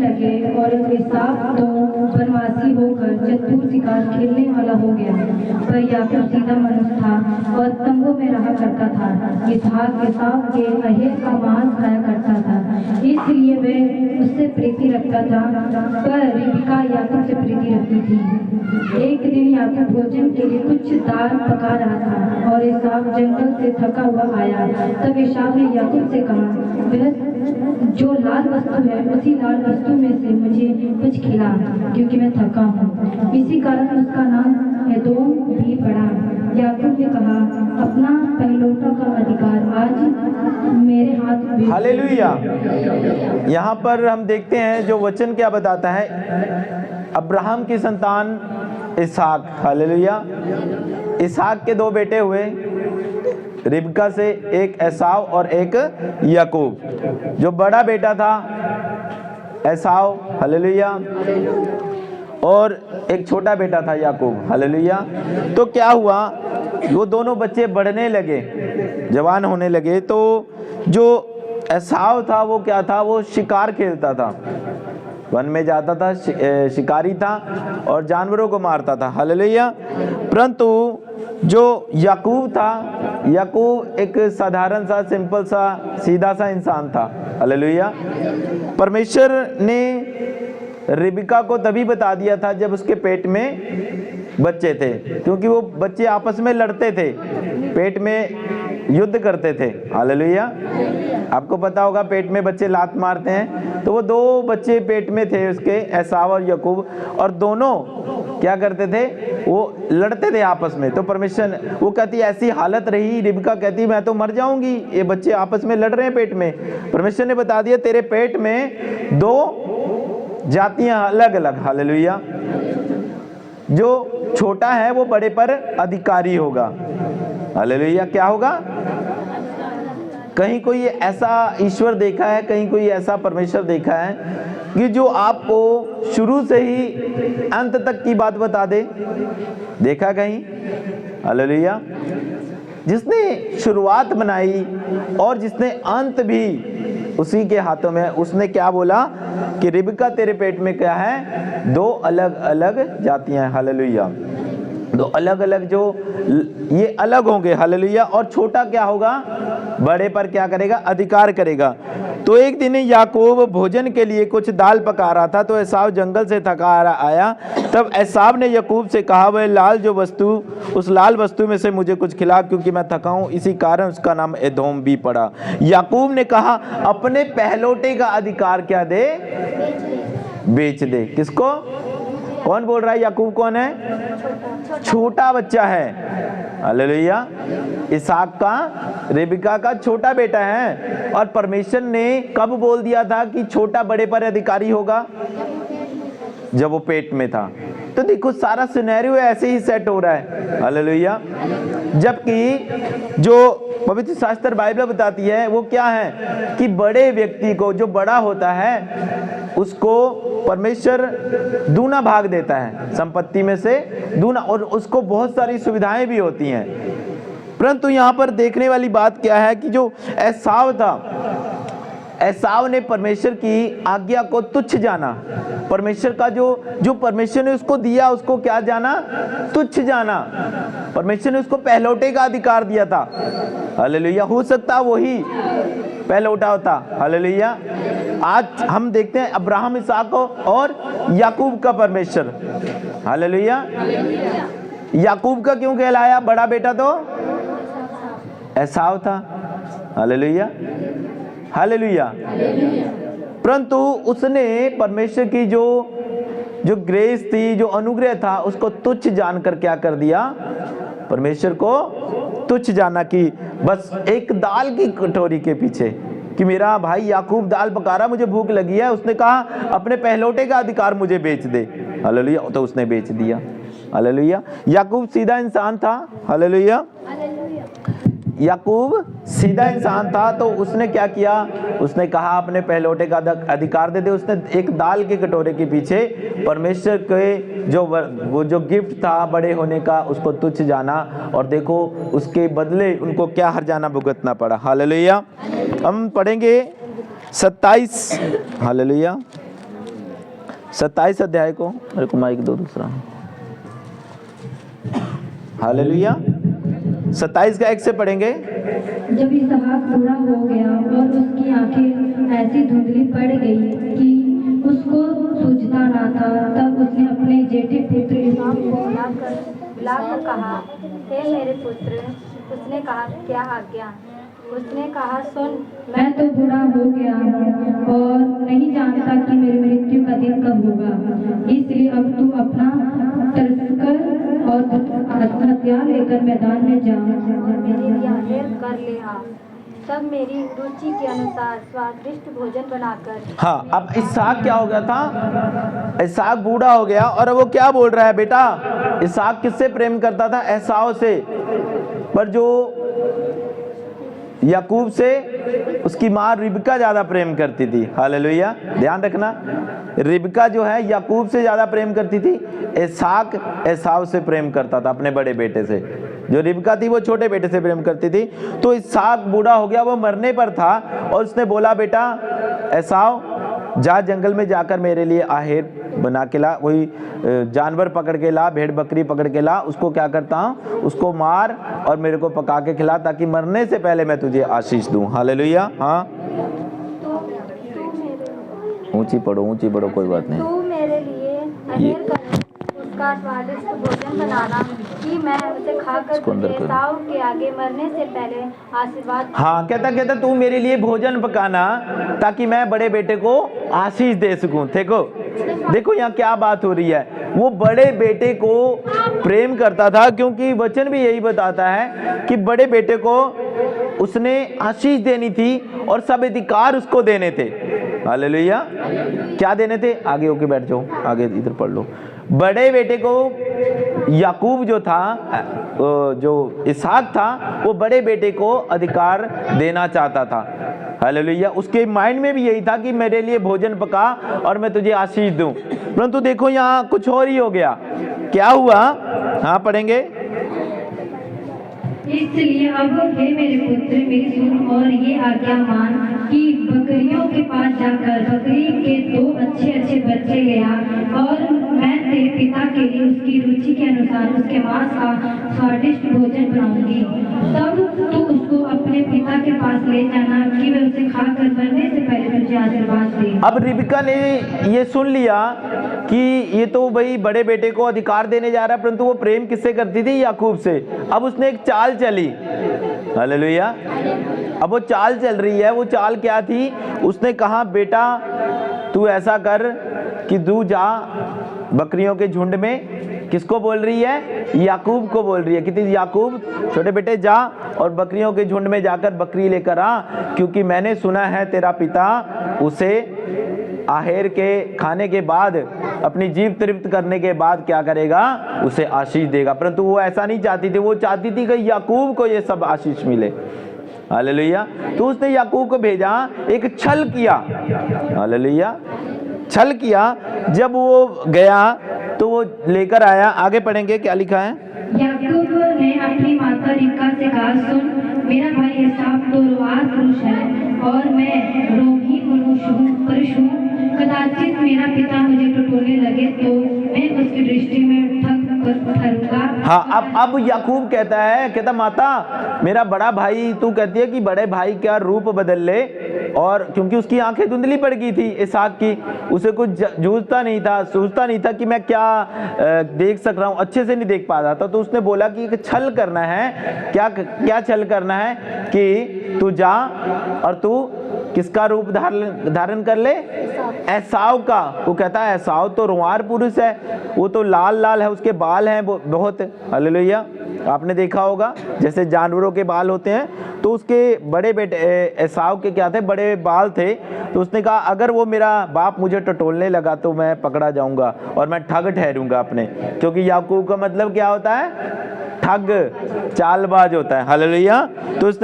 लगे और एसाव तो वनवासी होकर चतुर शिकार खेलने वाला हो गया, पर याकूब सीधा मनुष्य था और तंबू में रहा करता था। इसहाक एसाव के अहेर का मांस खाया करता था, इसलिए वह उससे प्रीति रखता था, पर रिबका याकूब से प्रीति रखती थी। एक दिन याकूब भोजन के लिए कुछ दाल पका रहा था और एसाव जंगल से थका हुआ आया। तब एसाव ने याकूब से कहा, वह जो लाल वस्तु है उसी लाल वस्तु में से मुझे कुछ खिला, क्योंकि मैं थका हूँ। इसी कारण उसका नाम एदोम भी पड़ा। याकूब ने कहा, अपना पहलौठा का अधिकार आज मेरे हाथ में। हालेलुया। यहाँ पर हम देखते हैं जो वचन क्या बताता है, अब्राहम की संतान इसहाक। हालेलुया। इसहाक के दो बेटे हुए, रिबका से, एक एसाव और एक याकूब। जो बड़ा बेटा था एसाव, हालेलुया, और एक छोटा बेटा था याकूब। हालेलुया। तो क्या हुआ, वो दोनों बच्चे बढ़ने लगे, जवान होने लगे। तो जो एसाव था वो क्या था, वो शिकार खेलता था, वन में जाता था, शिकारी था और जानवरों को मारता था। हालेलुया। परंतु जो याकूब था, याकूब एक साधारण सा, सिंपल सा, सीधा सा इंसान था। हालेलुया। परमेश्वर ने रिबका को तभी बता दिया था जब उसके पेट में बच्चे थे, क्योंकि वो बच्चे आपस में लड़ते थे, पेट में युद्ध करते थे। हालेलुया। आपको पता होगा पेट में बच्चे लात मारते हैं, तो वो दो बच्चे पेट में थे उसके, एसाव और याकूब, और दोनों क्या करते थे, वो लड़ते थे आपस में। तो परमेश्वर, वो कहती ऐसी हालत रही, रिबका कहती मैं तो मर जाऊंगी, ये बच्चे आपस में लड़ रहे हैं पेट में। परमेश्वर ने बता दिया तेरे पेट में दो जातियां अलग अलग। हालेलुया। जो छोटा है वो बड़े पर अधिकारी होगा। हालेलुया। क्या होगा, कहीं कोई ऐसा ईश्वर देखा है, कहीं कोई ऐसा परमेश्वर देखा है कि जो आपको शुरू से ही अंत तक की बात बता दे, देखा कहीं? हालेलुया। जिसने शुरुआत बनाई और जिसने अंत भी उसी के हाथों में, उसने क्या बोला कि रिबका तेरे पेट में क्या है, दो अलग अलग जातियां। हालेलुया। दो अलग अलग, जो ये अलग होंगे। हालेलुया। और छोटा क्या होगा, बड़े पर क्या करेगा, अधिकार करेगा। तो एक दिन याकूब भोजन के लिए कुछ दाल पका रहा था, तो एसाव जंगल से थका आया। तब एसाव ने याकूब से कहा, वह लाल जो वस्तु, उस लाल वस्तु में से मुझे कुछ खिला, क्योंकि मैं थका हूं। इसी कारण उसका नाम एदोम भी पड़ा। याकूब ने कहा, अपने पहलौठे का अधिकार क्या दे, बेच दे। किसको? कौन बोल रहा है? याकूब कौन है? छोटा बच्चा है। हालेलुया। इसहाक का, रिबका का छोटा बेटा है। और परमेश्वर ने कब बोल दिया था कि छोटा बड़े पर अधिकारी होगा? जब वो पेट में था। तो देखो सारा सिनेरियो ऐसे ही सेट हो रहा है। हालेलुया। जबकि जो पवित्र शास्त्र बाइबल बताती है वो क्या है कि बड़े व्यक्ति को, जो बड़ा होता है, उसको परमेश्वर दूना भाग देता है, संपत्ति में से दूना, और उसको बहुत सारी सुविधाएं भी होती हैं। परंतु यहाँ पर देखने वाली बात क्या है कि जो एसाव था, एसाव ने परमेश्वर की आज्ञा को तुच्छ जाना। परमेश्वर का जो परमेश्वर ने उसको दिया, उसको क्या जाना? तुच्छ जाना। परमेश्वर ने उसको पहलौठे का अधिकार दिया था। हालेलुया। हो सकता वही पहलौठा होता। हालेलुया। आज हम देखते हैं अब्राहम, इसहाक और याकूब का परमेश्वर। हालेलुया। याकूब का क्यों कहलाया? बड़ा बेटा तो एसाव था। हालेलुया। हालेलुया। परंतु उसने परमेश्वर की जो ग्रेस थी, जो अनुग्रह था, उसको तुच्छ जानकर क्या कर दिया? परमेश्वर को तुच्छ जाना कि बस एक दाल की कटोरी के पीछे, कि मेरा भाई याकूब दाल पका रहा, मुझे भूख लगी है, उसने कहा अपने पहलौठे का अधिकार मुझे बेच दे। हालेलुया। तो उसने बेच दिया। हालेलुया। याकूब सीधा इंसान था। हालेलुया। याकूब सीधा इंसान था, तो उसने क्या किया? उसने कहा अपने पहलौठे का अधिकार दे दे। उसने एक दाल के कटोरे के पीछे परमेश्वर के जो गिफ्ट था बड़े होने का, उसको तुच्छ जाना, और देखो उसके बदले उनको क्या हर्जाना भुगतना पड़ा। हालेलुया। हम पढ़ेंगे 27। हालेलुया। 27 अध्याय को, मेरे को माइक दो दूसरा। हालेलुया। 27 का 1 से पढ़ेंगे। जब इसहाक बूढ़ा हो गया और उसकी आंखें ऐसी धुंधली पड़ गई कि उसको सूझता ना था, तब उसने अपने जेठे पुत्र इसहाक को बुलाकर कहा, हे मेरे पुत्र। उसने कहा, क्या आज्ञा? उसने कहा, सुन, मैं तो बूढ़ा हो गया हूँ और नहीं जानता कि मेरी मृत्यु का दिन कब होगा, इसलिए अब तू अपना तलस्कर और हथियार लेकर मैदान में जा और मेरे लिए आहेर कर ले आ। तब मेरी रुचि के अनुसार स्वादिष्ट भोजन बनाकर। हाँ, अब इसहाक क्या हो गया था? इसहाक बूढ़ा हो गया और वो क्या बोल रहा है बेटा? इसहाक किससे प्रेम करता था? एसाव से। पर जो याकूब से उसकी माँ रिबका ज्यादा प्रेम करती थी। हालेलुया। ध्यान रखना, रिबका जो है याकूब से ज्यादा प्रेम करती थी, इसहाक एसाव से प्रेम करता था, अपने बड़े बेटे से। जो रिबका थी वो छोटे बेटे से प्रेम करती थी। तो इसहाक बूढ़ा हो गया, वो मरने पर था और उसने बोला, बेटा एसाव जा जंगल में जाकर मेरे लिए आहेर बना के ला, वही जानवर पकड़ के ला, भेड़ बकरी पकड़ के ला, उसको क्या करता हूँ, उसको मार और मेरे को पका के खिला, ताकि मरने से पहले मैं तुझे आशीष दूं। हालेलुया। हाँ, ऊंची पढ़ो, कोई बात नहीं। तू मेरे लिए आहेर कर उसका स्वादिष्ट भोजन बनाना कि मैं उसे खाकर तुझे एसाव के आगे मरने से पहले आशीर्वाद। हाँ, कहता तू मेरे लिए भोजन पकाना ताकि मैं बड़े बेटे को आशीष दे सकूं। देखो यहाँ क्या बात हो रही है। वो बड़े बेटे को प्रेम करता था, क्योंकि वचन भी यही बताता है कि बड़े बेटे को उसने आशीष देनी थी और सब अधिकार उसको देने थे। हालेलुया। क्या देने थे? आगे होके बैठ जाओ, आगे इधर पढ़ लो। बड़े बेटे को याकूब जो था, जो इसहाक था, वो बड़े बेटे को अधिकार देना चाहता था। हालेलुया। उसके माइंड में भी यही था कि मेरे लिए भोजन पका और मैं तुझे आशीष दूं। परंतु देखो यहाँ कुछ और ही हो गया। क्या हुआ? हाँ, पढ़ेंगे। इसलिए अब हे मेरे पुत्र, मेरी सुन और ये आज्ञा मान कि बकरियों के पास जाकर बकरी के 2 अच्छे बच्चे ले आ, और मैं तेरे पिता के लिए उसकी रुचि के अनुसार उसके मांस का स्वादिष्ट भोजन बनाऊंगी। तब तू उसको अपने पिता के पास ले जाना कि वह उसे खाकर मरने से पहले तुझे आशीर्वाद दे। अब रिबका ने ये सुन लिया कि ये तो भाई बड़े बेटे को अधिकार देने जा रहा है, परंतु वो प्रेम किससे करती थी? याकूब से। अब उसने एक चाल चली। हालेलुया। अब वो चाल चल रही है। वो चाल क्या थी? उसने कहा, बेटा तू ऐसा कर कि तू जा बकरियों के झुंड में। किसको बोल रही है? याकूब को बोल रही है। कितनी? याकूब, छोटे बेटे जा और बकरियों के झुंड में जाकर बकरी लेकर आ, क्योंकि मैंने सुना है तेरा पिता उसे आहेर के खाने के बाद, अपनी जीभ तृप्त करने के बाद क्या करेगा? उसे आशीष देगा। परंतु वो ऐसा नहीं चाहती थी। वो चाहती थी कि याकूब को ये सब आशीष मिले। हालेलुया। तो उसने याकूब को भेजा, एक छल किया। हालेलुया। छल किया। जब वो गया तो वो लेकर आया। आगे पढ़ेंगे, क्या लिखा है? याकूब ने अपनी माता रिबका से कहा, सुन, मेरा भाई एसाव तो रोआर पुरुष है और मैं रोमी पुरुष हूँ। कदाचित मेरा पिता मुझे टटोलने लगे तो मैं उसकी दृष्टि में ठहरूंगा। हाँ, अब याकूब कहता माता, मेरा बड़ा भाई, तू कहती है कि बड़े भाई क्या रूप बदल ले, और क्योंकि उसकी आंखें धुंधली पड़ गई थी इसहाक की, उसे कुछ सूझता नहीं था कि मैं क्या देख सक रहा हूँ, अच्छे से नहीं देख पा रहा था। तो उसने बोला कि एक छल करना है। क्या छल करना है? कि तू जा और तू किसका रूप धारण कर ले? एसाव का। वो कहता है एसाव तो रुआर पुरुष है, वो तो लाल है, उसके बाल हैं बहुत। हालेलुया। आपने देखा होगा जैसे जानवरों के बाल होते हैं, तो उसके बड़े बेटे एसाव के क्या थे? बड़े बाल थे। तो उसने कहा, अगर वो मेरा बाप मुझे टटोलने लगा तो मैं पकड़ा जाऊंगा और मैं ठग ठहरूंगा अपने, क्योंकि याकूब का मतलब क्या होता है? ठग, चालबाज होता है। हालेलुया। तो उसने